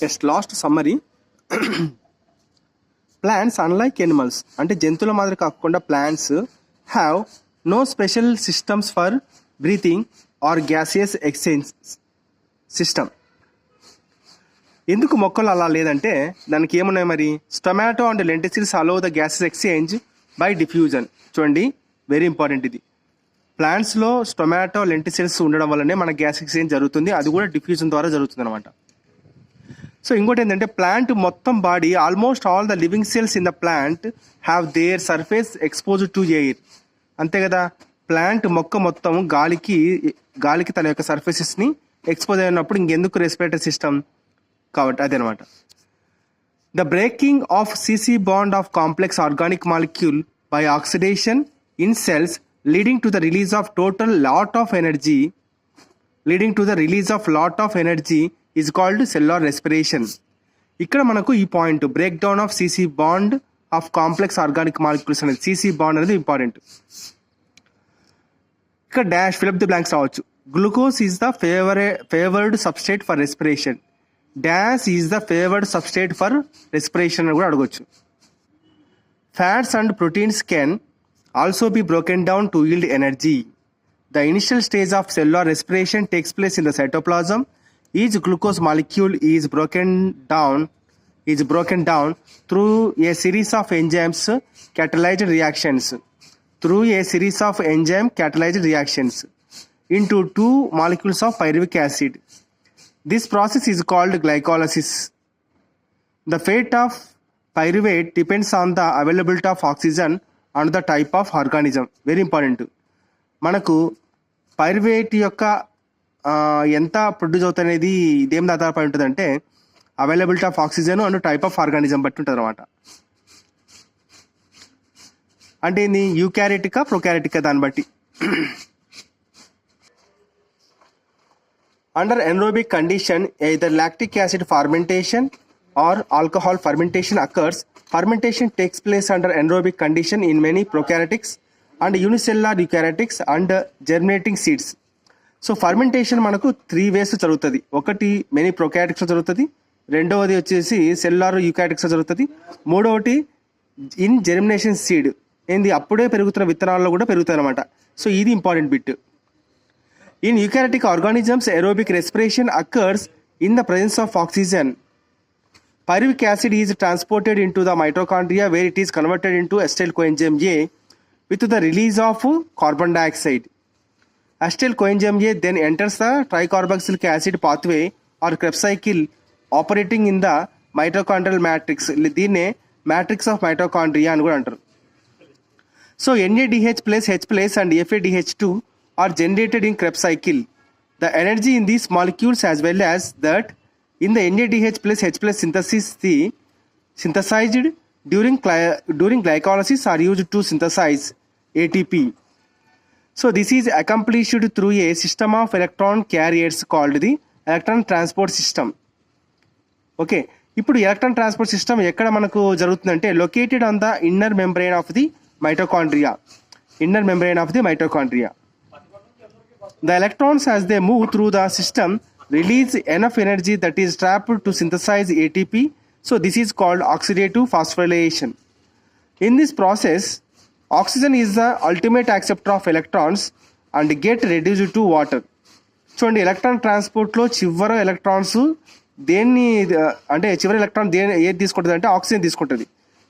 Yes last summary. Plants unlike animals అంటే జంతువుల మాదిరి కాకుండా plants have no special systems for breathing or gaseous exchange system. ఎందుకు మొక్కలు అలా లేదంటే దానికి ఏమున్నాయి మరి? Tomato and lenticels allow the gases exchange by diffusion. చూడండి, వెరీ ఇంపార్టెంట్ ఇది. ప్లాంట్స్లో టొమాటో లెంటిసిల్స్ ఉండడం వల్లనే మన గ్యాస్ ఎక్స్చేంజ్ జరుగుతుంది, అది కూడా డిఫ్యూజన్ ద్వారా జరుగుతుంది అనమాట. సో ఇంకోటి ఏంటంటే ప్లాంట్ మొత్తం body almost all the living cells in the plant have their surface exposed to air. అంతే కదా, ప్లాంట్ మొక్క మొత్తం గాలికి తన యొక్క సర్ఫేసెస్ని ఎక్స్పోజ్ అయినప్పుడు ఇంకెందుకు రెస్పిరేటరీ సిస్టమ్ కాబట్టి అదనమాట. The breaking of CC bond of complex organic molecule by oxidation in cells leading to the release of total lot of energy is called cellular respiration. ఇక్కడ మనకు ఈ point break down of CC bond of complex organic molecules అనేది, CC bond అనేది important. ఇక్కడ dash fill up the blanks రావచ్చు. Glucose is the favoured substrate for respiration. Dash is the favoured substrate for respiration అని కూడా అడగొచ్చు. Fats and proteins can also be broken down to yield energy. The initial stage of cellular respiration takes place in the cytoplasm. Each glucose molecule is broken down through a series of enzyme catalyzed reactions into two molecules of pyruvic acid. This process is called glycolysis. The fate of pyruvate depends on the availability of oxygen and the type of organism. Very important. మనకు pyruvate యొక్క ఎంత produce అవుతుంది అనేది ఇదేం ఆధారపడి ఉంటుంది అంటే availability of oxygen and type of organism బట్టి ఉంటుంది అనమాట. అంటే ఇది యూకారిటికా ప్రొకారిటికా దాన్ని బట్టి. Under anaerobic condition either lactic acid fermentation or alcohol fermentation occurs. Fermentation takes place under anaerobic condition in many prokaryotes and unicellular eukaryotes and germinating seeds. So fermentation మనకు 3 ways జరుగుతుంది. ఒకటి మెనీ ప్రొకారిటిక్స్లో జరుగుతుంది, రెండవది వచ్చేసి సెల్యులార్ యూకారిటిక్స్లో జరుగుతుంది, మూడవది in germination seed ఏంది అప్పుడే పెరుగుతున్న విత్తనాల్లో కూడా పెరుగుతాయి అనమాట. సో ఇది important bit. In eukaryotic organisms aerobic respiration occurs in the presence of oxygen. Pyruvic acid is transported into the mitochondria where it is converted into acetyl coenzyme A with the release of carbon dioxide. Acetyl coenzyme A then enters the tricarboxylic acid pathway or Krebs cycle operating in the mitochondrial matrix. దీన్నే matrix of mitochondria అని కూడా అంటారు. So NADH plus H plus and FADH2 are generated in Krebs cycle. The energy in these molecules as well as that in the NADH plus H plus synthesized during glycolysis are used to synthesize ATP. So this is accomplished through a system of electron carriers called the electron transport system. Okay, ఇప్పుడు electron transport system ఎక్కడ మనకు జరుగుతుందంటే located on the inner membrane of the mitochondria. The electrons as they move through the system release enough energy that is trapped to synthesize ATP. So this is called oxidative phosphorylation. In this process, oxygen is the ultimate acceptor of electrons and get reduced to water. చూడండి, electron ట్రాన్స్పోర్ట్లో చివరి electrons చివరి electron ఏది తీసుకుంటుంది అంటే oxygen తీసుకుంటుంది.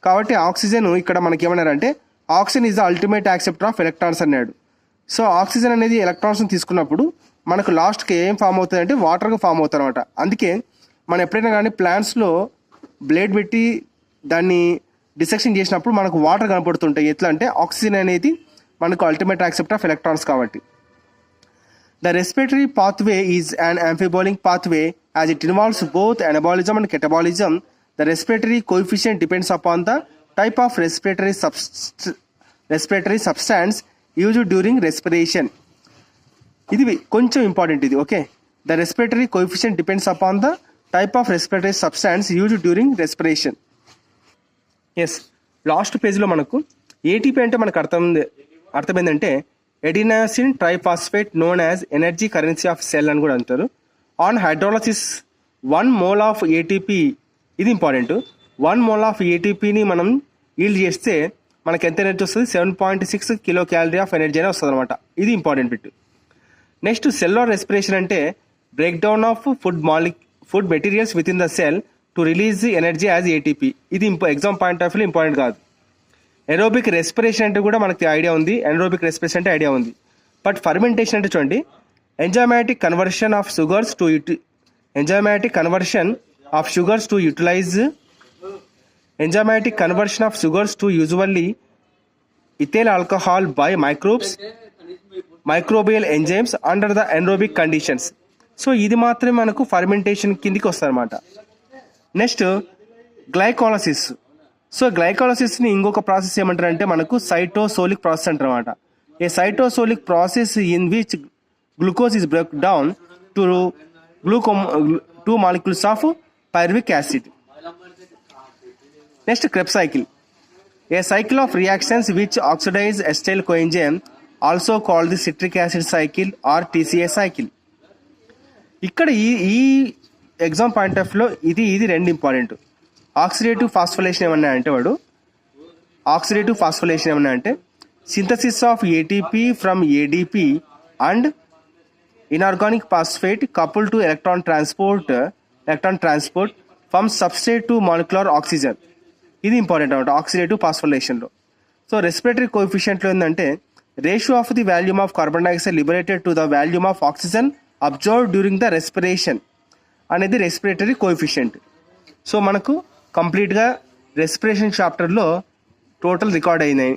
కాబట్టి oxygen ఇక్కడ మనకి ఏమన్నారంటే oxygen is the ultimate acceptor of electrons అన్నాడు. సో ఆక్సిజన్ అనేది ఎలక్ట్రాన్స్ని తీసుకున్నప్పుడు మనకు లాస్ట్కి ఏం ఫామ్ అవుతుంది అంటే వాటర్గా ఫామ్ అవుతుంది అనమాట. అందుకే మనం ఎప్పుడైనా కానీ ప్లాంట్స్లో బ్లేడ్ పెట్టి దాన్ని డిసెక్షన్ చేసినప్పుడు మనకు వాటర్ కనపడుతుంటాయి. ఎట్లా అంటే ఆక్సిజన్ అనేది మనకు అల్టిమేట్ యాక్సెప్టర్ ఆఫ్ ఎలక్ట్రాన్స్ కాబట్టి. The respiratory pathway is an amphibolic pathway as it involves both anabolism and catabolism. The respiratory coefficient depends upon the type of respiratory substance used during respiration. ఇది కొంచెం important ఇది. Okay, the respiratory coefficient depends upon the type of respiratory substance used during respiration. Yes, last పేజ్లో మనకు ATP అంటే మనకు అర్థం ఏంటంటే adenosine triphosphate known as energy currency of cell అని కూడా అంటారు. On hydrolysis 1 mole of ATP, ఇది ఇంపార్టెంట్, 1 mole ఆఫ్ ఏటీపీని మనం ఈల్డ్ చేస్తే మనకి ఎంత ఎనర్జీ వస్తుంది, 7.6 కిలో క్యాలరీ ఆఫ్ ఎనర్జీ అనే వస్తుంది అనమాట. ఇది important bit. Next cellular respiration అంటే break down of food materials within the cell to release energy as ATP. ఇది exam point of view important కాదు. ఎరోబిక్ రెస్పిరేషన్ అంటే కూడా మనకి ఐడియా ఉంది, ఎనరోబిక్ రెస్పిరేషన్ అంటే ఐడియా ఉంది. బట్ ఫర్మెంటేషన్ అంటే చూడండి, enzymatic conversion of sugars to usually ethyl alcohol by microbial enzymes under the anaerobic conditions. So ఇది మాత్రమే మనకు ఫర్మెంటేషన్ కిందికి వస్తుంది అనమాట. Next glycolysis. సో గ్లైకాలసిస్ని ఇంకొక ప్రాసెస్ ఏమంటారంటే మనకు సైటోసోలిక్ ప్రాసెస్ అంటారు అనమాట. A cytosolic process in which glucose is break down to molecules of pyruvic acid. Next Krebs cycle. A cycle of reactions which oxidise acetyl coenzyme also called the citric acid cycle or TCA cycle. ఇక్కడ ఈ exam point of వ్యూలో ఇది రెండు important. Oxidative ఫాస్ఫోలేషన్ ఏమన్నా అంటే synthesis of ATP from ADP and inorganic phosphate couple to electron transport from substrate to molecular oxygen. ఇది important అనమాట oxidative ఫాస్ఫోలేషన్లో. So respiratory కోఎఫిషియంట్లో ఏంటంటే ratio of the volume of carbon dioxide liberated to the volume of oxygen observe during the respiration అనేది respiratory coefficient. So మనకు కంప్లీట్గా respiration చాప్టర్లో total record అయినాయి.